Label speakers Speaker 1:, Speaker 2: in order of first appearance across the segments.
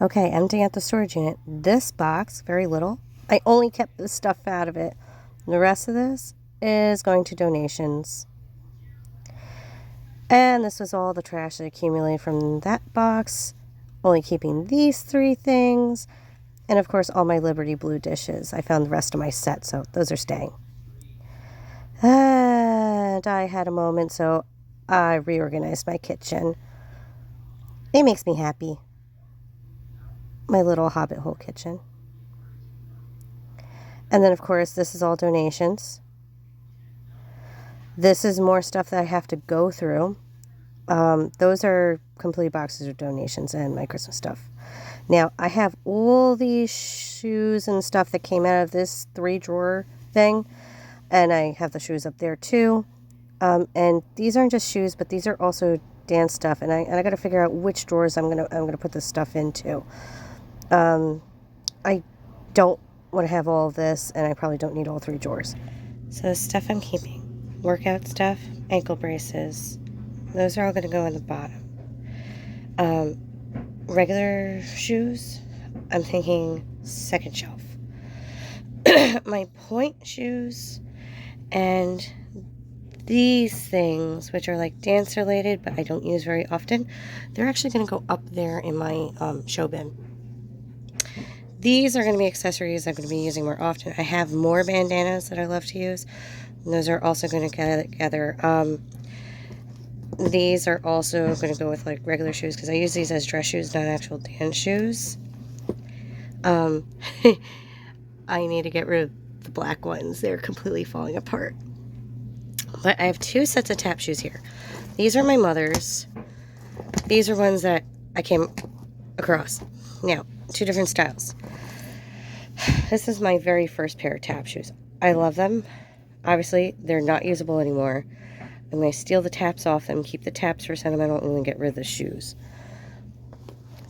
Speaker 1: Okay, emptying out the storage unit. This box, very little. I only kept the stuff out of it. The rest of this is going to donations. And this was all the trash that accumulated from that box. Only keeping these 3 things. And of course, all my Liberty Blue dishes. I found the rest of my set, so those are staying. And I had a moment, so I reorganized my kitchen. It makes me happy. My little hobbit hole kitchen. And then, of course, this is all donations. This is more stuff that I have to go through. Those are complete boxes of donations and my Christmas stuff. Now, I have all these shoes and stuff that came out of this 3-drawer thing. And I have the shoes up there, too. And these aren't just shoes, but these are also dance stuff. And I got to figure out which drawers I'm gonna put this stuff into. I don't want to have all of this, and I probably don't need all 3 drawers. So the stuff I'm keeping, workout stuff, ankle braces, those are all going to go in the bottom. Regular shoes, I'm thinking second shelf. My point shoes and these things, which are like dance related, but I don't use very often, they're actually going to go up there in my show bin. These are going to be accessories I'm going to be using more often. I have more bandanas that I love to use. And those are also going to go together. These are also going to go with like regular shoes because I use these as dress shoes, not actual dance shoes. I need to get rid of the black ones. They're completely falling apart. But I have 2 sets of tap shoes here. These are my mother's. These are ones that I came across. Now, 2 different styles. This is my very first pair of tap shoes. I love them. Obviously, they're not usable anymore. I'm going to steal the taps off them, keep the taps for sentimental, and then get rid of the shoes.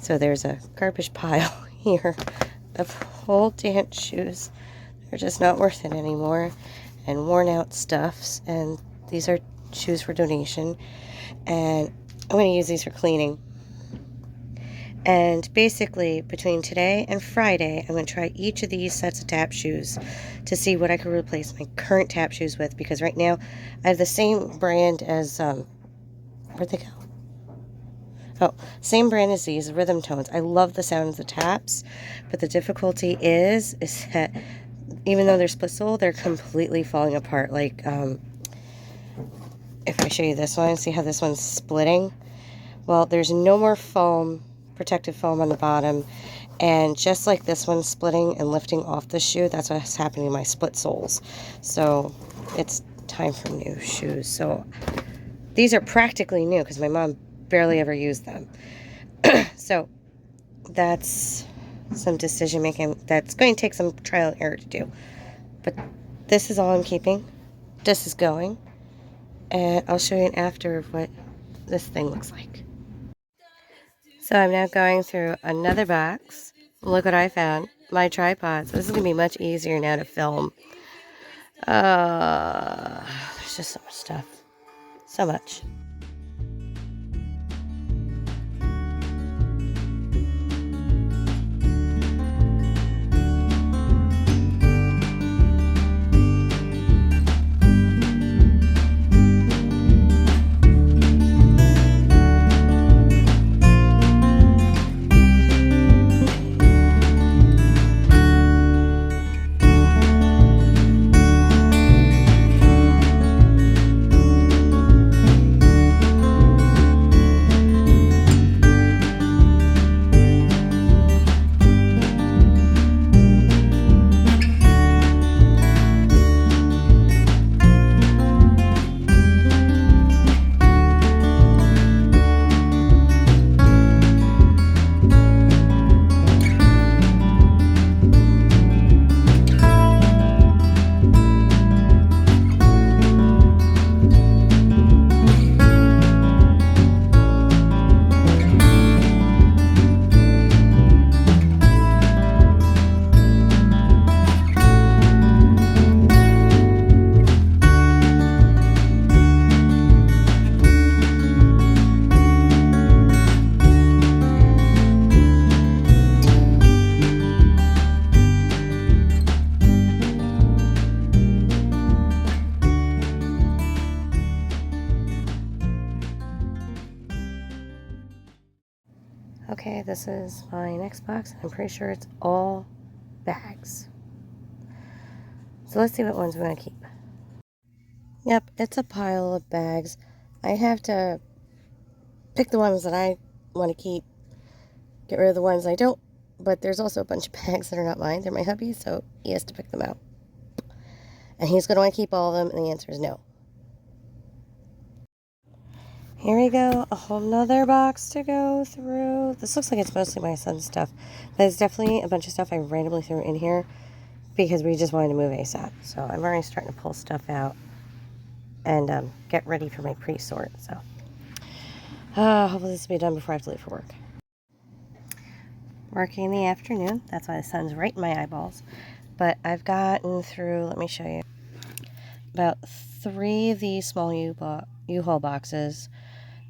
Speaker 1: So there's a garbage pile here of old dance shoes. They're just not worth it anymore. And worn out stuffs. And these are shoes for donation. And I'm going to use these for cleaning. And basically, between today and Friday, I'm going to try each of these sets of tap shoes to see what I can replace my current tap shoes with. Because right now, I have the same brand as, where'd they go? Oh, same brand as these, Rhythm Tones. I love the sound of the taps, but the difficulty is that even though they're split sole, they're completely falling apart. Like, if I show you this one, see how this one's splitting? Well, there's no more foam, protective foam on the bottom, and just like this one's splitting and lifting off the shoe, that's what's happening to my split soles. So it's time for new shoes. So these are practically new because my mom barely ever used them. So that's some decision making that's going to take some trial and error to do. But this is all I'm keeping. This is going, and I'll show you an after of what this thing looks like. So I'm now going through another box. Look what I found. My tripod. So this is going to be much easier now to film. There's just so much stuff. So much. Okay, this is my next box. I'm pretty sure it's all bags. So let's see what ones we want to keep. Yep, it's a pile of bags. I have to pick the ones that I want to keep, get rid of the ones I don't, but there's also a bunch of bags that are not mine. They're my hubby's, so he has to pick them out. And he's going to want to keep all of them, and the answer is no. Here we go, a whole nother box to go through. This looks like it's mostly my son's stuff. There's definitely a bunch of stuff I randomly threw in here because we just wanted to move ASAP. So I'm already starting to pull stuff out and get ready for my pre-sort. So hopefully this will be done before I have to leave for work. Working in the afternoon. That's why the sun's right in my eyeballs. But I've gotten through, let me show you, about 3 of these small U-Haul boxes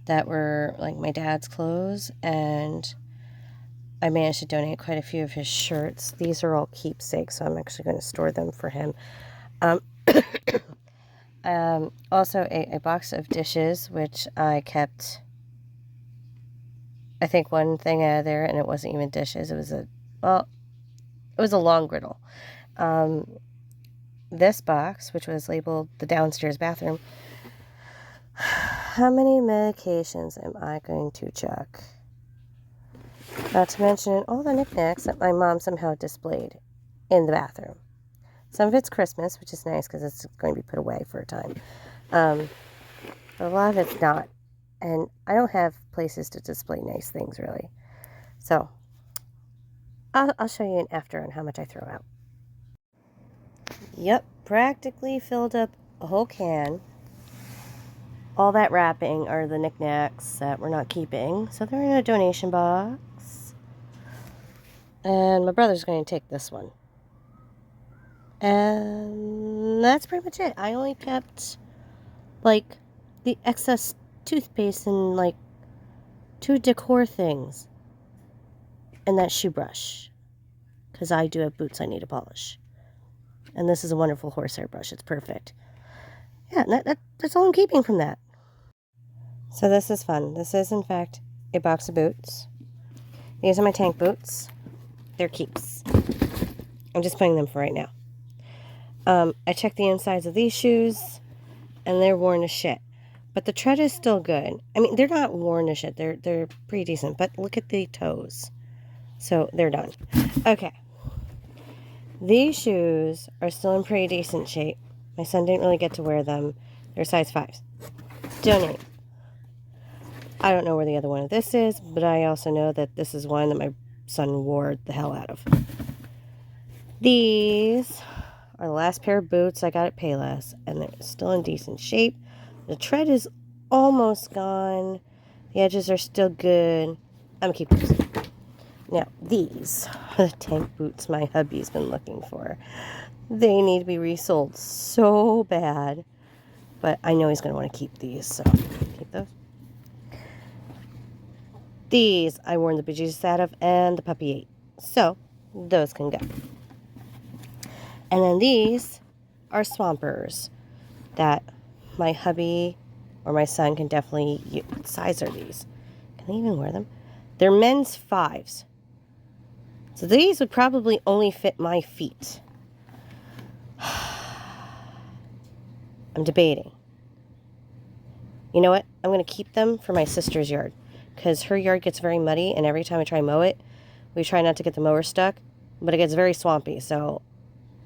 Speaker 1: that were like my dad's clothes, and I managed to donate quite a few of his shirts. These are all keepsakes, so I'm actually going to store them for him. Also a box of dishes, which I kept, I think, one thing out of there, and it wasn't even dishes. It was a long griddle. This box, which was labeled the downstairs bathroom. How many medications am I going to chuck? Not to mention all the knickknacks that my mom somehow displayed in the bathroom. Some of it's Christmas, which is nice because it's going to be put away for a time. But a lot of it's not. And I don't have places to display nice things, really. So I'll show you an after on how much I throw out. Yep, practically filled up a whole can. All that wrapping are the knickknacks that we're not keeping. So they're in a donation box. And my brother's going to take this one. And that's pretty much it. I only kept, like, the excess toothpaste and, like, 2 decor things. And that shoe brush. Because I do have boots I need to polish. And this is a wonderful horsehair brush. It's perfect. Yeah, that's all I'm keeping from that. So this is fun. This is, in fact, a box of boots. These are my tank boots. They're keeps. I'm just putting them for right now. I checked the insides of these shoes, and they're worn as shit. But the tread is still good. I mean, they're not worn as shit. They're pretty decent. But look at the toes. So they're done. Okay. These shoes are still in pretty decent shape. My son didn't really get to wear them. They're size 5s. Donate. I don't know where the other one of this is, but I also know that this is one that my son wore the hell out of. These are the last pair of boots I got at Payless, and they're still in decent shape. The tread is almost gone. The edges are still good. I'm going to keep those. Now, these are the tank boots my hubby's been looking for. They need to be resold so bad, but I know he's going to want to keep these, so keep those. These I worn the bejesus out of, and the puppy ate. So, those can go. And then these are Swampers that my hubby or my son can definitely use. What size are these? Can they even wear them? They're men's 5s. So these would probably only fit my feet. I'm debating. You know what? I'm going to keep them for my sister's yard, because her yard gets very muddy, and every time I try to mow it, we try not to get the mower stuck, but it gets very swampy. So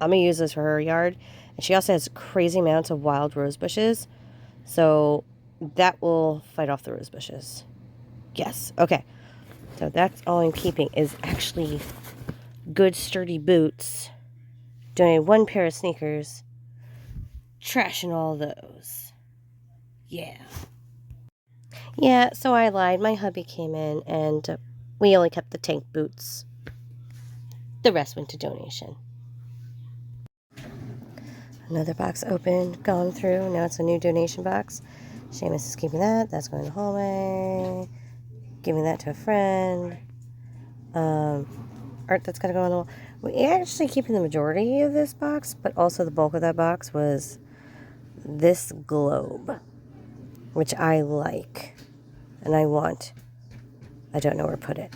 Speaker 1: I'm going to use this for her yard. And she also has crazy amounts of wild rose bushes, so that will fight off the rose bushes. Yes. Okay. So that's all I'm keeping is actually good sturdy boots. Donated 1 pair of sneakers. Trashing all those. Yeah. Yeah, so I lied. My hubby came in and we only kept the tank boots. The rest went to donation. Another box opened, gone through. Now it's a new donation box. Seamus is keeping that. That's going to the hallway. Giving that to a friend. Art that's got to go on the wall. We actually keeping the majority of this box, but also the bulk of that box was this globe, which I like and I want. I don't know where to put it.